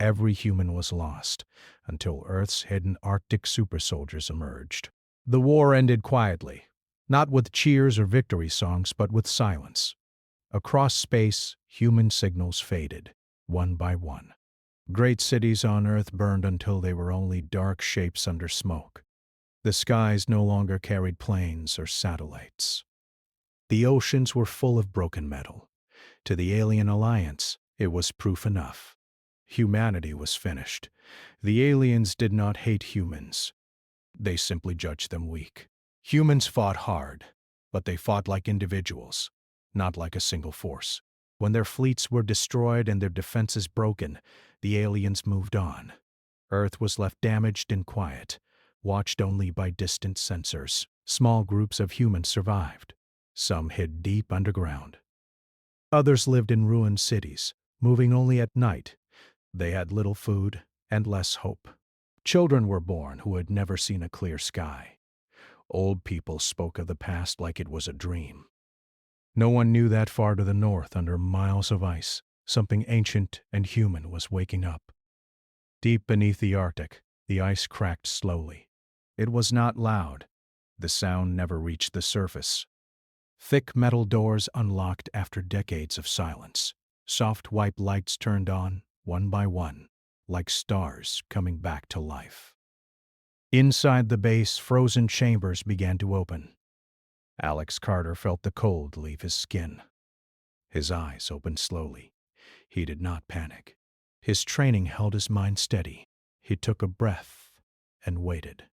Every human was lost, until Earth's hidden Arctic super soldiers emerged. The war ended quietly, not with cheers or victory songs, but with silence. Across space, human signals faded, one by one. Great cities on Earth burned until they were only dark shapes under smoke. The skies no longer carried planes or satellites. The oceans were full of broken metal. To the alien alliance, it was proof enough. Humanity was finished. The aliens did not hate humans. They simply judged them weak. Humans fought hard, but they fought like individuals, not like a single force. When their fleets were destroyed and their defenses broken, the aliens moved on. Earth was left damaged and quiet, watched only by distant sensors. Small groups of humans survived. Some hid deep underground. Others lived in ruined cities, moving only at night. They had little food and less hope. Children were born who had never seen a clear sky. Old people spoke of the past like it was a dream. No one knew that far to the north, under miles of ice, something ancient and human was waking up. Deep beneath the Arctic, the ice cracked slowly. It was not loud. The sound never reached the surface. Thick metal doors unlocked after decades of silence. Soft white lights turned on, one by one, like stars coming back to life. Inside the base, frozen chambers began to open. Alex Carter felt the cold leave his skin. His eyes opened slowly. He did not panic. His training held his mind steady. He took a breath and waited.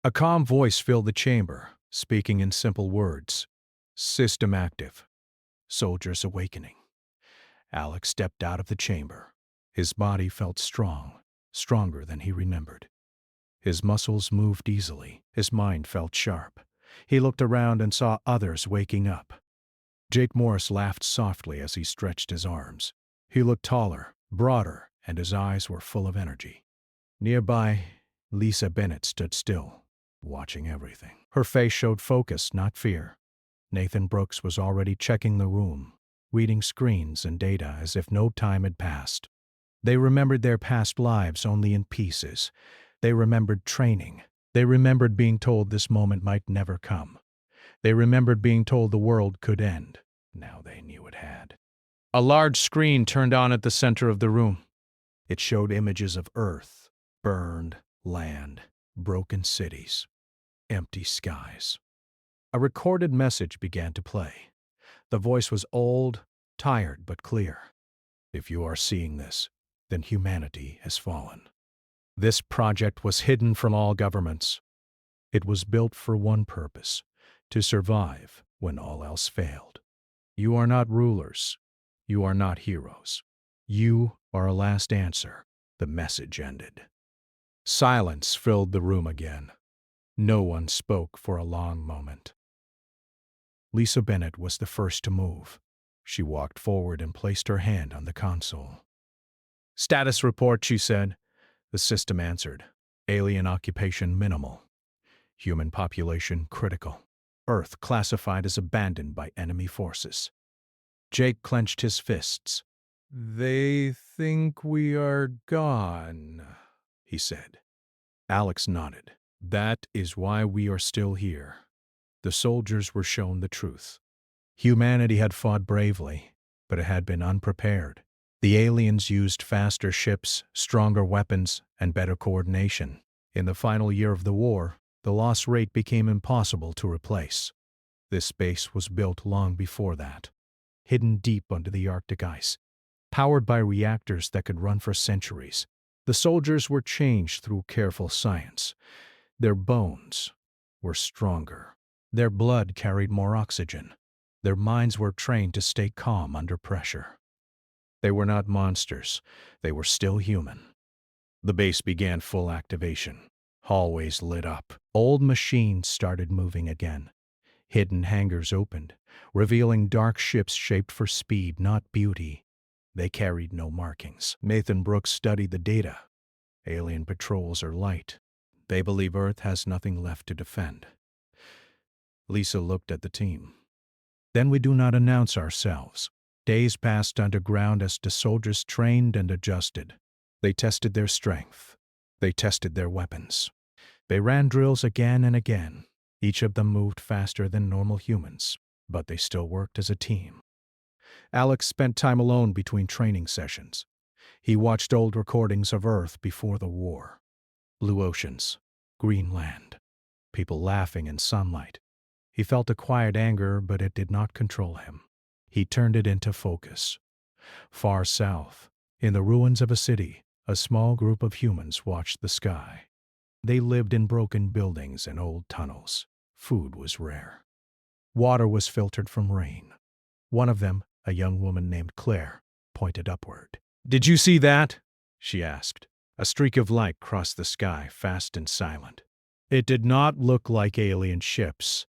A calm voice filled the chamber, speaking in simple words. System active. Soldiers awakening. Alex stepped out of the chamber. His body felt strong, stronger than he remembered. His muscles moved easily. His mind felt sharp. He looked around and saw others waking up. Jake Morris laughed softly as he stretched his arms. He looked taller, broader, and his eyes were full of energy. Nearby, Lisa Bennett stood still, watching everything. Her face showed focus, not fear. Nathan Brooks was already checking the room, reading screens and data as if no time had passed. They remembered their past lives only in pieces. They remembered training. They remembered being told this moment might never come. They remembered being told the world could end. Now they knew it had. A large screen turned on at the center of the room. It showed images of Earth, burned land, broken cities, empty skies. A recorded message began to play. The voice was old, tired, but clear. If you are seeing this, then humanity has fallen. This project was hidden from all governments. It was built for one purpose: to survive when all else failed. You are not rulers. You are not heroes. You are a last answer. The message ended. Silence filled the room again. No one spoke for a long moment. Lisa Bennett was the first to move. She walked forward and placed her hand on the console. Status report, she said. The system answered. Alien occupation minimal. Human population critical. Earth classified as abandoned by enemy forces. Jake clenched his fists. They think we are gone, he said. Alex nodded. That is why we are still here. The soldiers were shown the truth. Humanity had fought bravely, but it had been unprepared. The aliens used faster ships, stronger weapons, and better coordination. In the final year of the war, the loss rate became impossible to replace. This base was built long before that, hidden deep under the Arctic ice, powered by reactors that could run for centuries. The soldiers were changed through careful science. Their bones were stronger. Their blood carried more oxygen. Their minds were trained to stay calm under pressure. They were not monsters. They were still human. The base began full activation. Hallways lit up. Old machines started moving again. Hidden hangars opened, revealing dark ships shaped for speed, not beauty. They carried no markings. Nathan Brooks studied the data. Alien patrols are light. They believe Earth has nothing left to defend. Lisa looked at the team. Then we do not announce ourselves. Days passed underground as the soldiers trained and adjusted. They tested their strength. They tested their weapons. They ran drills again and again. Each of them moved faster than normal humans, but they still worked as a team. Alex spent time alone between training sessions. He watched old recordings of Earth before the war. Blue oceans, green land, people laughing in sunlight. He felt a quiet anger, but it did not control him. He turned it into focus. Far south, in the ruins of a city, a small group of humans watched the sky. They lived in broken buildings and old tunnels. Food was rare. Water was filtered from rain. One of them, a young woman named Claire, pointed upward. "Did you see that?" she asked. A streak of light crossed the sky, fast and silent. It did not look like alien ships.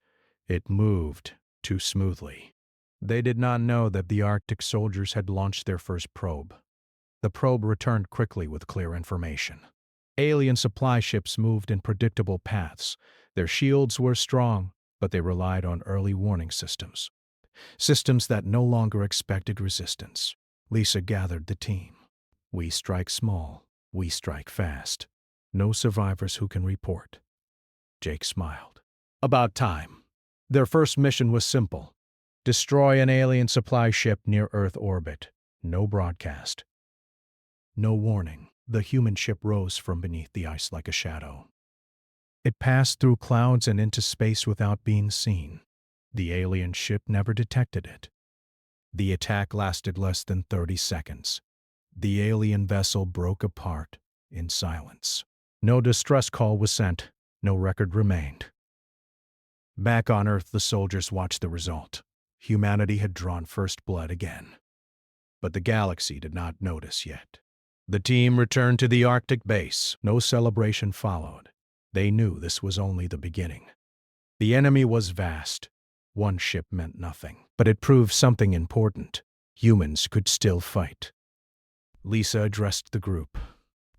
It moved too smoothly. They did not know that the Arctic soldiers had launched their first probe. The probe returned quickly with clear information. Alien supply ships moved in predictable paths. Their shields were strong, but they relied on early warning systems. Systems that no longer expected resistance. Lisa gathered the team. We strike small. We strike fast. No survivors who can report. Jake smiled. About time. Their first mission was simple. Destroy an alien supply ship near Earth orbit. No broadcast. No warning. The human ship rose from beneath the ice like a shadow. It passed through clouds and into space without being seen. The alien ship never detected it. The attack lasted less than 30 seconds. The alien vessel broke apart in silence. No distress call was sent. No record remained. Back on Earth, the soldiers watched the result. Humanity had drawn first blood again. But the galaxy did not notice yet. The team returned to the Arctic base. No celebration followed. They knew this was only the beginning. The enemy was vast. One ship meant nothing, but it proved something important. Humans could still fight. Lisa addressed the group.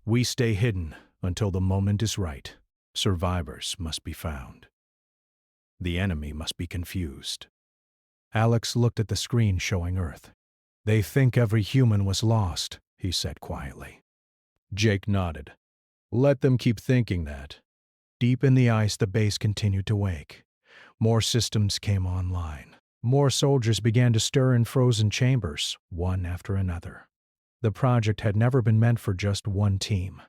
We stay hidden until the moment is right. Survivors must be found. The enemy must be confused. Alex looked at the screen showing Earth. They think every human was lost, he said quietly. Jake nodded. Let them keep thinking that. Deep in the ice, the base continued to wake. More systems came online. More soldiers began to stir in frozen chambers, one after another. The project had never been meant for just one team.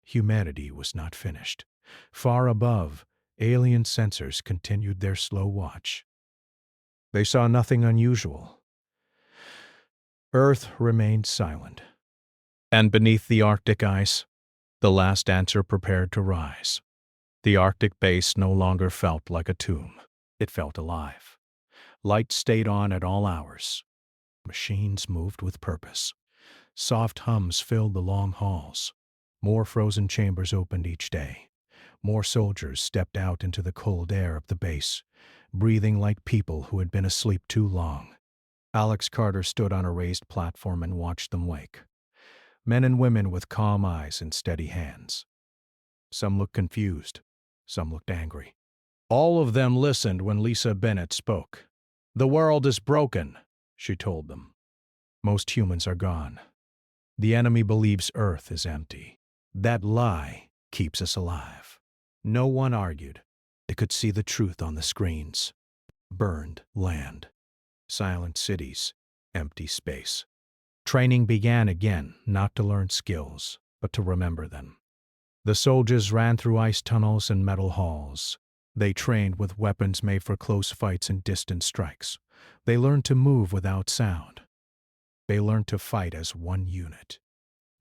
Humanity was not finished. Far above, alien sensors continued their slow watch. They saw nothing unusual. Earth remained silent. And beneath the Arctic ice, the last answer prepared to rise. The Arctic base no longer felt like a tomb. It felt alive. Light stayed on at all hours. Machines moved with purpose. Soft hums filled the long halls. More frozen chambers opened each day. More soldiers stepped out into the cold air of the base, breathing like people who had been asleep too long. Alex Carter stood on a raised platform and watched them wake. Men and women with calm eyes and steady hands. Some looked confused. Some looked angry. All of them listened when Lisa Bennett spoke. The world is broken, she told them. Most humans are gone. The enemy believes Earth is empty. That lie keeps us alive. No one argued. They could see the truth on the screens. Burned land. Silent cities. Empty space. Training began again, not to learn skills, but to remember them. The soldiers ran through ice tunnels and metal halls. They trained with weapons made for close fights and distant strikes. They learned to move without sound. They learned to fight as one unit.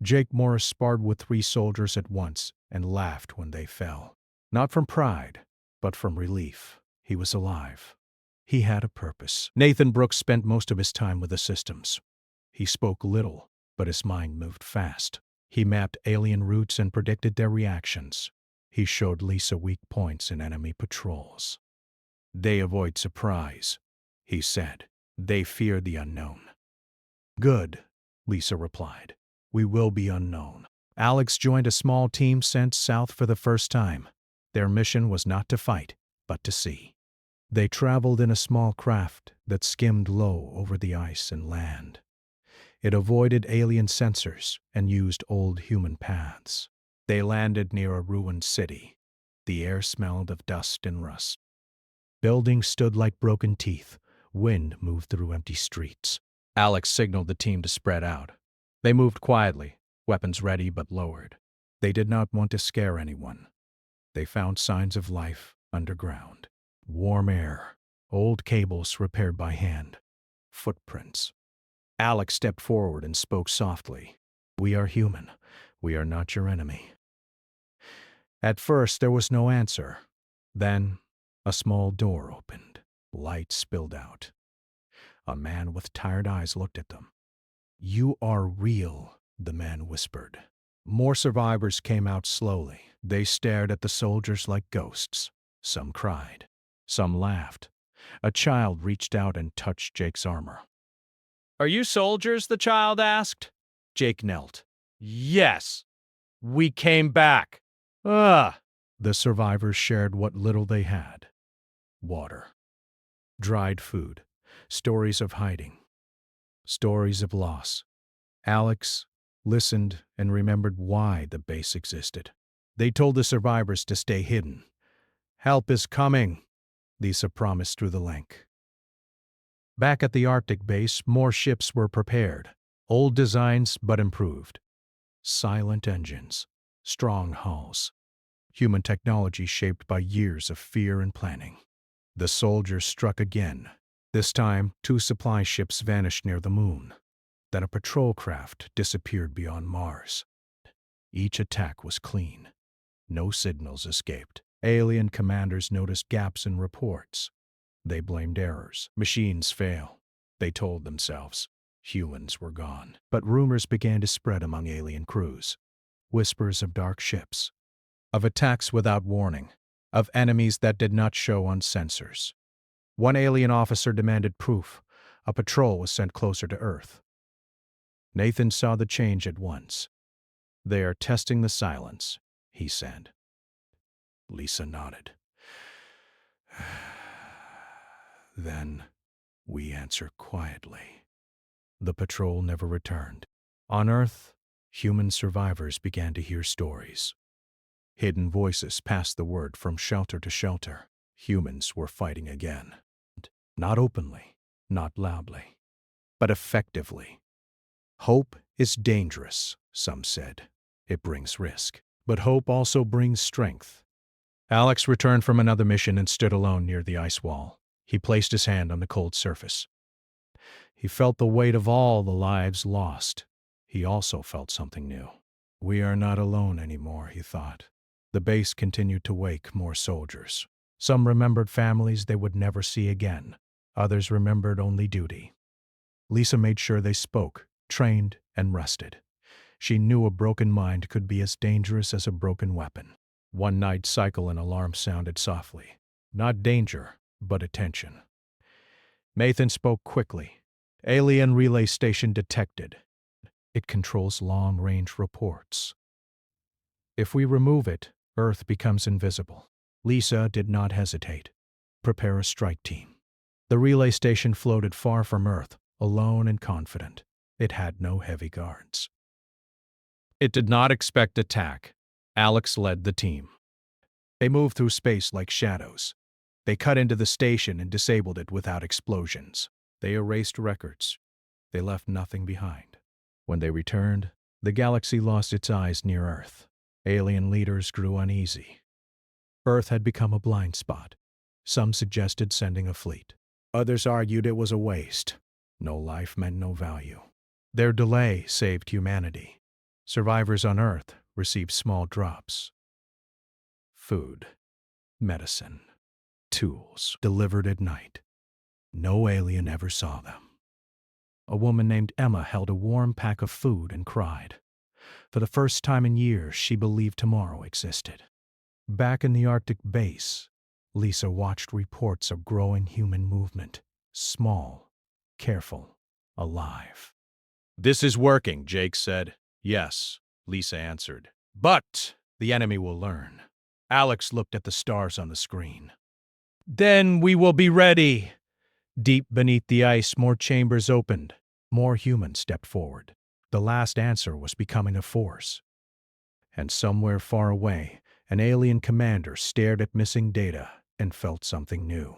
Jake Morris sparred with 3 soldiers at once and laughed when they fell. Not from pride, but from relief. He was alive. He had a purpose. Nathan Brooks spent most of his time with the systems. He spoke little, but his mind moved fast. He mapped alien routes and predicted their reactions. He showed Lisa weak points in enemy patrols. They avoid surprise, he said. They fear the unknown. Good, Lisa replied. We will be unknown. Alex joined a small team sent south for the first time. Their mission was not to fight, but to see. They traveled in a small craft that skimmed low over the ice and land. It avoided alien sensors and used old human paths. They landed near a ruined city. The air smelled of dust and rust. Buildings stood like broken teeth. Wind moved through empty streets. Alex signaled the team to spread out. They moved quietly, weapons ready but lowered. They did not want to scare anyone. They found signs of life underground. Warm air, old cables repaired by hand, footprints. Alex stepped forward and spoke softly. "We are human. We are not your enemy." At first, there was no answer. Then, a small door opened. Light spilled out. A man with tired eyes looked at them. "You are real," the man whispered. More survivors came out slowly. They stared at the soldiers like ghosts. Some cried. Some laughed. A child reached out and touched Jake's armor. "Are you soldiers?" the child asked. Jake knelt. "Yes. We came back." "Ugh." The survivors shared what little they had. Water. Dried food. Stories of hiding. Stories of loss. Alex listened and remembered why the base existed. They told the survivors to stay hidden. "Help is coming," Lisa promised through the link. Back at the Arctic base, more ships were prepared. Old designs, but improved. Silent engines. Strong hulls. Human technology shaped by years of fear and planning. The soldiers struck again. This time, 2 supply ships vanished near the moon. Then a patrol craft disappeared beyond Mars. Each attack was clean. No signals escaped. Alien commanders noticed gaps in reports. They blamed errors. Machines fail. They told themselves. Humans were gone. But rumors began to spread among alien crews. Whispers of dark ships. Of attacks without warning. Of enemies that did not show on sensors. One alien officer demanded proof. A patrol was sent closer to Earth. Nathan saw the change at once. "They are testing the silence," he said. Lisa nodded. "Then we answer quietly." The patrol never returned. On Earth, human survivors began to hear stories. Hidden voices passed the word from shelter to shelter. Humans were fighting again. Not openly, not loudly, but effectively. Hope is dangerous, some said. It brings risk. But hope also brings strength. Alex returned from another mission and stood alone near the ice wall. He placed his hand on the cold surface. He felt the weight of all the lives lost. He also felt something new. "We are not alone anymore," he thought. The base continued to wake more soldiers. Some remembered families they would never see again. Others remembered only duty. Lisa made sure they spoke, trained, and rested. She knew a broken mind could be as dangerous as a broken weapon. One night, cycle and alarm sounded softly. Not danger, but attention. Nathan spoke quickly. "Alien relay station detected. It controls long-range reports. If we remove it, Earth becomes invisible." Lisa did not hesitate. "Prepare a strike team." The relay station floated far from Earth, alone and confident. It had no heavy guards. It did not expect attack. Alex led the team. They moved through space like shadows. They cut into the station and disabled it without explosions. They erased records. They left nothing behind. When they returned, the galaxy lost its eyes near Earth. Alien leaders grew uneasy. Earth had become a blind spot. Some suggested sending a fleet. Others argued it was a waste. No life meant no value. Their delay saved humanity. Survivors on Earth received small drops. Food, medicine, tools delivered at night. No alien ever saw them. A woman named Emma held a warm pack of food and cried. For the first time in years, she believed tomorrow existed. Back in the Arctic base, Lisa watched reports of growing human movement. Small, careful, alive. "This is working," Jake said. "Yes," Lisa answered. "But the enemy will learn." Alex looked at the stars on the screen. "Then we will be ready." Deep beneath the ice, more chambers opened. More humans stepped forward. The last answer was becoming a force. And somewhere far away, an alien commander stared at missing data and felt something new.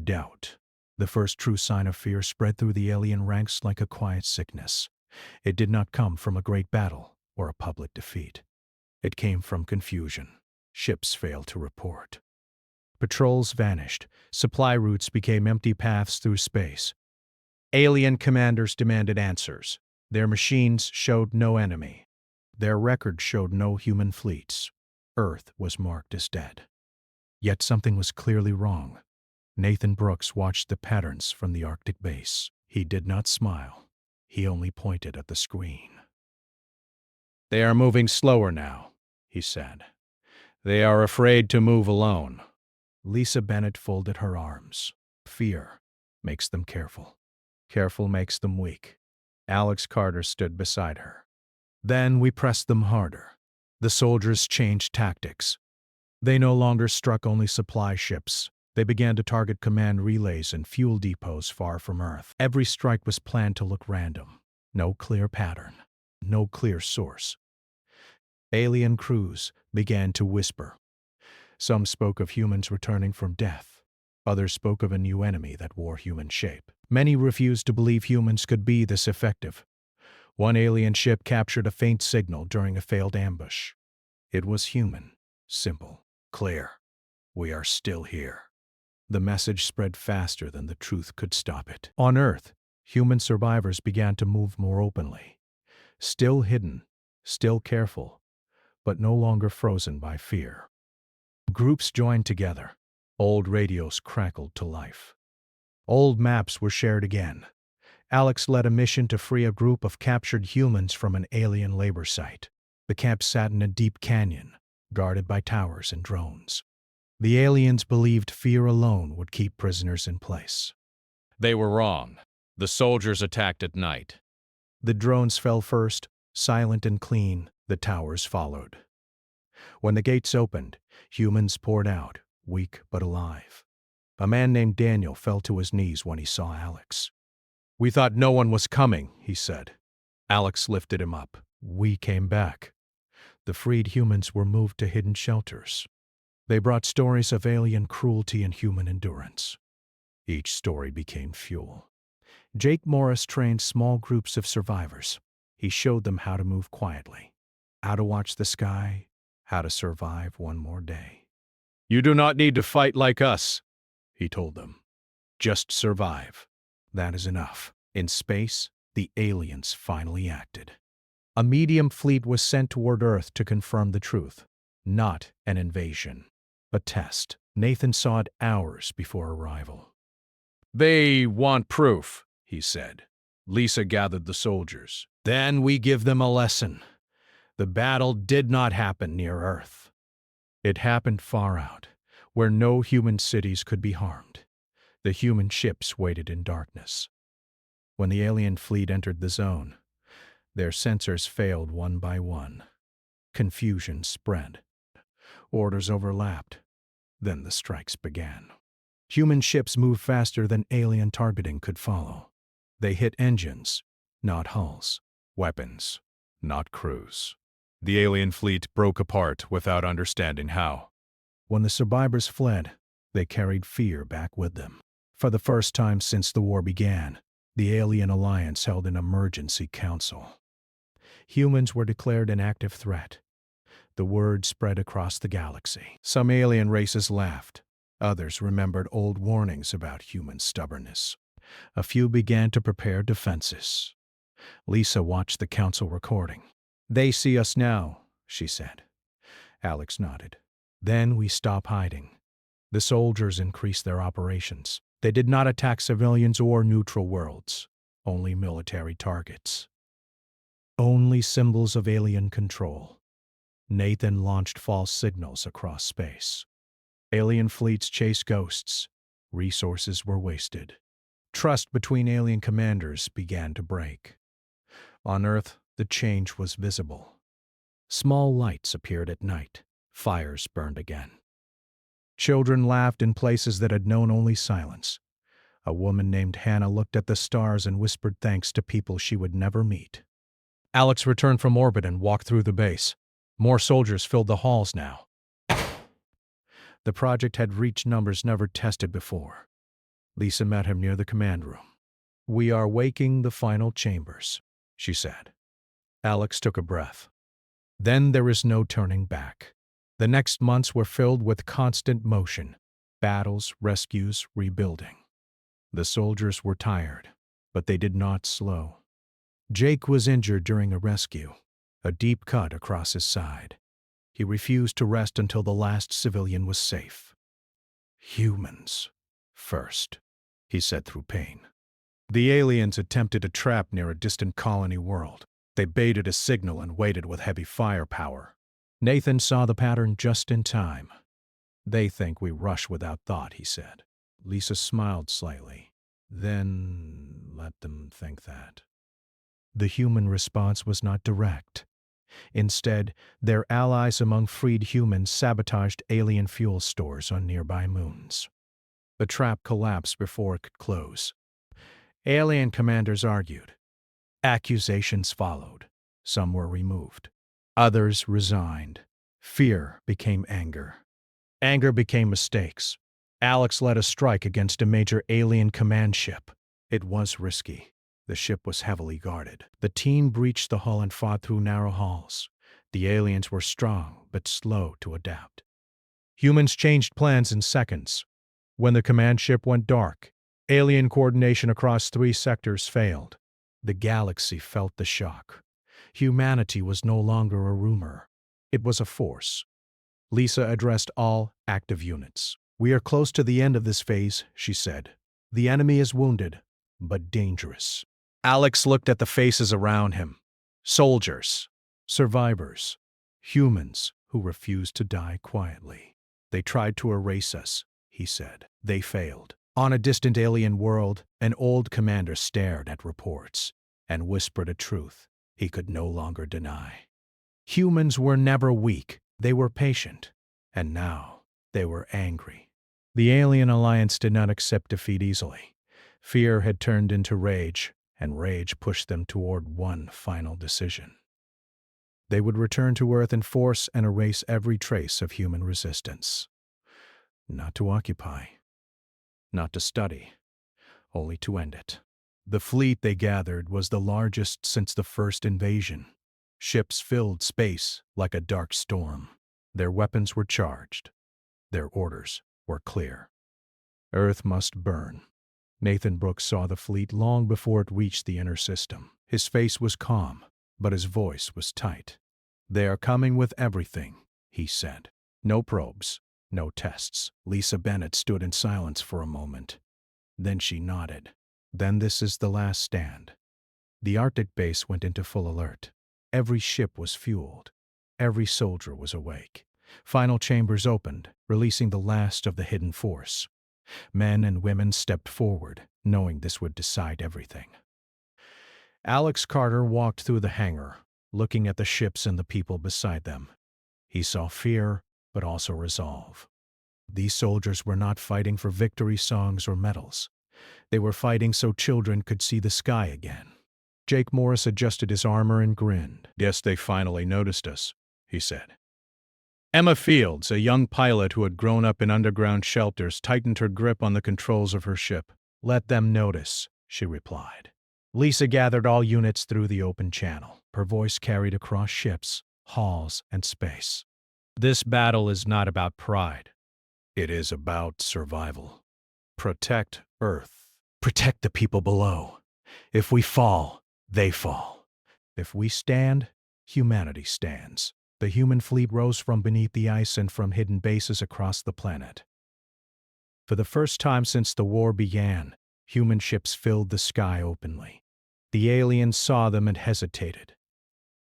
Doubt. The first true sign of fear spread through the alien ranks like a quiet sickness. It did not come from a great battle or a public defeat. It came from confusion. Ships failed to report. Patrols vanished. Supply routes became empty paths through space. Alien commanders demanded answers. Their machines showed no enemy. Their record showed no human fleets. Earth was marked as dead. Yet something was clearly wrong. Nathan Brooks watched the patterns from the Arctic base. He did not smile. He only pointed at the screen. "They are moving slower now," he said. "They are afraid to move alone." Lisa Bennett folded her arms. Fear makes them careful. Careful makes them weak. Alex Carter stood beside her. Then we pressed them harder. The soldiers changed tactics. They no longer struck only supply ships. They began to target command relays and fuel depots far from Earth. Every strike was planned to look random. No clear pattern. No clear source. Alien crews began to whisper. Some spoke of humans returning from death. Others spoke of a new enemy that wore human shape. Many refused to believe humans could be this effective. One alien ship captured a faint signal during a failed ambush. It was human, simple, clear. "We are still here." The message spread faster than the truth could stop it. On Earth, human survivors began to move more openly. Still hidden, still careful, but no longer frozen by fear. Groups joined together. Old radios crackled to life. Old maps were shared again. Alex led a mission to free a group of captured humans from an alien labor site. The camp sat in a deep canyon, guarded by towers and drones. The aliens believed fear alone would keep prisoners in place. They were wrong. The soldiers attacked at night. The drones fell first, silent and clean. The towers followed. When the gates opened, humans poured out, weak but alive. A man named Daniel fell to his knees when he saw Alex. "We thought no one was coming," he said. Alex lifted him up. "We came back." The freed humans were moved to hidden shelters. They brought stories of alien cruelty and human endurance. Each story became fuel. Jake Morris trained small groups of survivors. He showed them how to move quietly, how to watch the sky, how to survive one more day. "You do not need to fight like us," he told them. "Just survive. That is enough." In space, the aliens finally acted. A medium fleet was sent toward Earth to confirm the truth. Not an invasion. A test. Nathan saw it hours before arrival. "They want proof," he said. Lisa gathered the soldiers. "Then we give them a lesson. The battle did not happen near Earth. It happened far out, where no human cities could be harmed. The human ships waited in darkness. When the alien fleet entered the zone, their sensors failed one by one. Confusion spread. Orders overlapped. Then the strikes began. Human ships moved faster than alien targeting could follow. They hit engines, not hulls. Weapons, not crews. The alien fleet broke apart without understanding how. When the survivors fled, they carried fear back with them. For the first time since the war began, the Alien Alliance held an emergency council. Humans were declared an active threat. The word spread across the galaxy. Some alien races laughed. Others remembered old warnings about human stubbornness. A few began to prepare defenses. Lisa watched the council recording. "They see us now," she said. Alex nodded. "Then we stop hiding." The soldiers increased their operations. They did not attack civilians or neutral worlds, only military targets. Only symbols of alien control. Nathan launched false signals across space. Alien fleets chased ghosts. Resources were wasted. Trust between alien commanders began to break. On Earth, the change was visible. Small lights appeared at night. Fires burned again. Children laughed in places that had known only silence. A woman named Hannah looked at the stars and whispered thanks to people she would never meet. Alex returned from orbit and walked through the base. More soldiers filled the halls now. The project had reached numbers never tested before. Lisa met him near the command room. "We are waking the final chambers," she said. Alex took a breath. Then there is no turning back. The next months were filled with constant motion, battles, rescues, rebuilding. The soldiers were tired, but they did not slow. Jake was injured during a rescue, a deep cut across his side. He refused to rest until the last civilian was safe. "Humans first," he said through pain. The aliens attempted a trap near a distant colony world. They baited a signal and waited with heavy firepower. Nathan saw the pattern just in time. "They think we rush without thought," he said. Lisa smiled slightly. "Then let them think that." The human response was not direct. Instead, their allies among freed humans sabotaged alien fuel stores on nearby moons. The trap collapsed before it could close. Alien commanders argued. Accusations followed. Some were removed. Others resigned. Fear became anger. Anger became mistakes. Alex led a strike against a major alien command ship. It was risky. The ship was heavily guarded. The team breached the hull and fought through narrow halls. The aliens were strong, but slow to adapt. Humans changed plans in seconds. When the command ship went dark, alien coordination across 3 sectors failed. The galaxy felt the shock. Humanity was no longer a rumor. It was a force. Lisa addressed all active units. "We are close to the end of this phase," she said. "The enemy is wounded, but dangerous." Alex looked at the faces around him. Soldiers, survivors, humans who refused to die quietly. "They tried to erase us," he said. "They failed." On a distant alien world, an old commander stared at reports and whispered a truth he could no longer deny. Humans were never weak, they were patient, and now they were angry. The alien alliance did not accept defeat easily. Fear had turned into rage, and rage pushed them toward one final decision. They would return to Earth in force and erase every trace of human resistance. Not to occupy, not to study, only to end it. The fleet they gathered was the largest since the first invasion. Ships filled space like a dark storm. Their weapons were charged. Their orders were clear. Earth must burn. Nathan Brooks saw the fleet long before it reached the inner system. His face was calm, but his voice was tight. "They are coming with everything," he said. "No probes, no tests." Lisa Bennett stood in silence for a moment. Then she nodded. "Then this is the last stand." The Arctic base went into full alert. Every ship was fueled. Every soldier was awake. Final chambers opened, releasing the last of the hidden force. Men and women stepped forward, knowing this would decide everything. Alex Carter walked through the hangar, looking at the ships and the people beside them. He saw fear, but also resolve. These soldiers were not fighting for victory songs or medals. They were fighting so children could see the sky again. Jake Morris adjusted his armor and grinned. "Guess they finally noticed us," he said. Emma Fields, a young pilot who had grown up in underground shelters, tightened her grip on the controls of her ship. "Let them notice," she replied. Lisa gathered all units through the open channel. Her voice carried across ships, halls, and space. "This battle is not about pride. It is about survival. Protect Earth. Protect the people below. If we fall, they fall. If we stand, humanity stands." The human fleet rose from beneath the ice and from hidden bases across the planet. For the first time since the war began, human ships filled the sky openly. The aliens saw them and hesitated.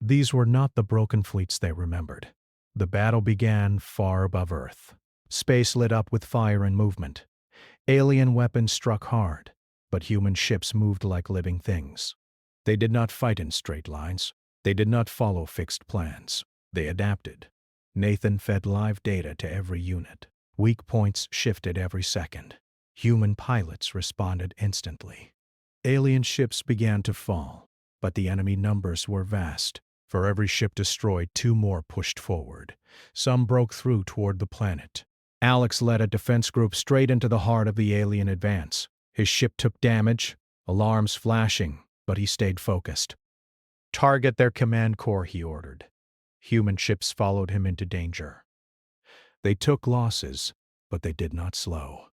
These were not the broken fleets they remembered. The battle began far above Earth. Space lit up with fire and movement. Alien weapons struck hard, but human ships moved like living things. They did not fight in straight lines. They did not follow fixed plans. They adapted. Nathan fed live data to every unit. Weak points shifted every second. Human pilots responded instantly. Alien ships began to fall, but the enemy numbers were vast. For every ship destroyed, 2 more pushed forward. Some broke through toward the planet. Alex led a defense group straight into the heart of the alien advance. His ship took damage, alarms flashing, but he stayed focused. "Target their command core," he ordered. Human ships followed him into danger. They took losses, but they did not slow.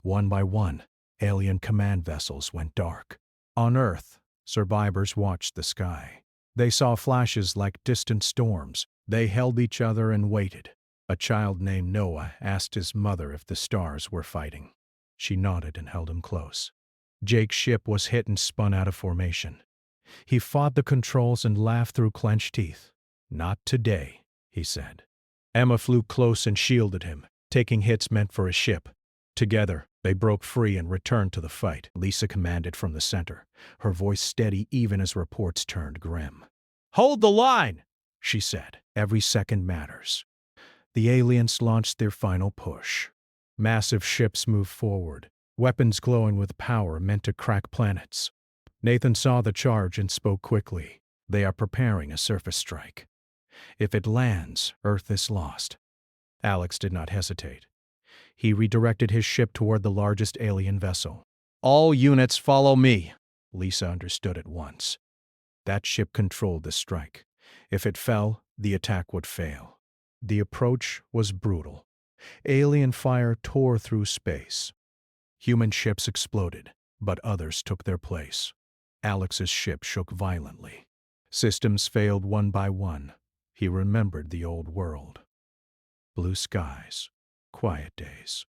One by one, alien command vessels went dark. On Earth, survivors watched the sky. They saw flashes like distant storms. They held each other and waited. A child named Noah asked his mother if the stars were fighting. She nodded and held him close. Jake's ship was hit and spun out of formation. He fought the controls and laughed through clenched teeth. "Not today," he said. Emma flew close and shielded him, taking hits meant for his ship. Together, they broke free and returned to the fight. Lisa commanded from the center, her voice steady even as reports turned grim. "Hold the line," she said. "Every second matters." The aliens launched their final push. Massive ships moved forward, weapons glowing with power meant to crack planets. Nathan saw the charge and spoke quickly. "They are preparing a surface strike. If it lands, Earth is lost." Alex did not hesitate. He redirected his ship toward the largest alien vessel. "All units follow me." Lisa understood at once. That ship controlled the strike. If it fell, the attack would fail. The approach was brutal. Alien fire tore through space. Human ships exploded, but others took their place. Alex's ship shook violently. Systems failed one by one. He remembered the old world. Blue skies, quiet days.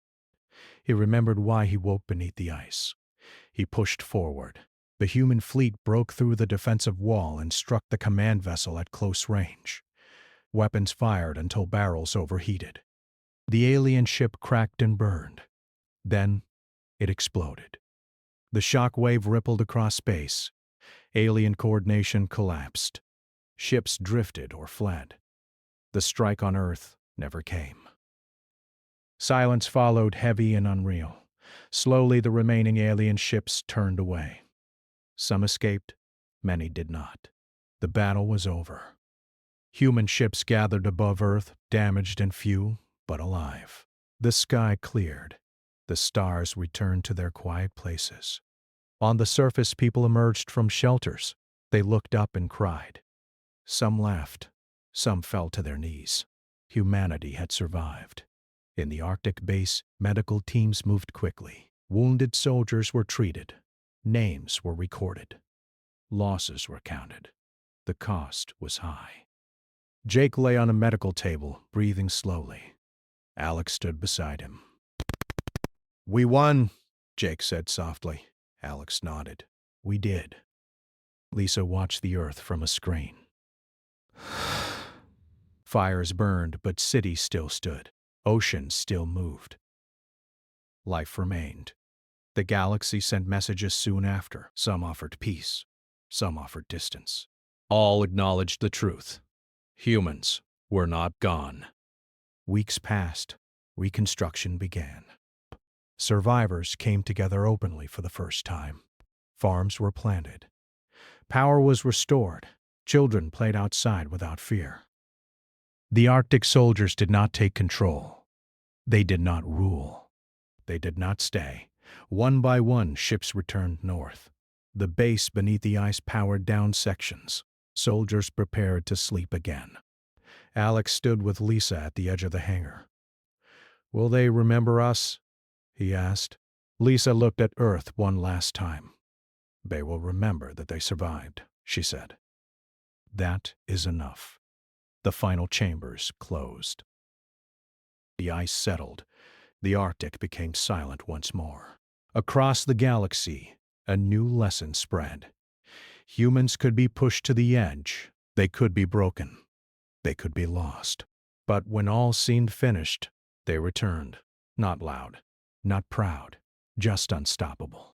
He remembered why he woke beneath the ice. He pushed forward. The human fleet broke through the defensive wall and struck the command vessel at close range. Weapons fired until barrels overheated. The alien ship cracked and burned. Then it exploded. The shock wave rippled across space. Alien coordination collapsed. Ships drifted or fled. The strike on Earth never came. Silence followed, heavy and unreal. Slowly, the remaining alien ships turned away. Some escaped, many did not. The battle was over. Human ships gathered above Earth, damaged and few, but alive. The sky cleared. The stars returned to their quiet places. On the surface, people emerged from shelters. They looked up and cried. Some laughed. Some fell to their knees. Humanity had survived. In the Arctic base, medical teams moved quickly. Wounded soldiers were treated. Names were recorded. Losses were counted. The cost was high. Jake lay on a medical table, breathing slowly. Alex stood beside him. "We won," Jake said softly. Alex nodded. "We did." Lisa watched the Earth from a screen. Fires burned, but cities still stood. Oceans still moved. Life remained. The galaxy sent messages soon after. Some offered peace. Some offered distance. All acknowledged the truth. Humans were not gone. Weeks passed. Reconstruction began. Survivors came together openly for the first time. Farms were planted. Power was restored. Children played outside without fear. The Arctic soldiers did not take control. They did not rule. They did not stay. One by one, ships returned north. The base beneath the ice powered down sections. Soldiers prepared to sleep again. Alex stood with Lisa at the edge of the hangar. "Will they remember us?" he asked. Lisa looked at Earth one last time. "They will remember that they survived," she said. That is enough. The final chambers closed. The ice settled. The Arctic became silent once more. Across the galaxy, a new lesson spread. Humans could be pushed to the edge. They could be broken. They could be lost. But when all seemed finished, they returned. Not loud, not proud, just unstoppable.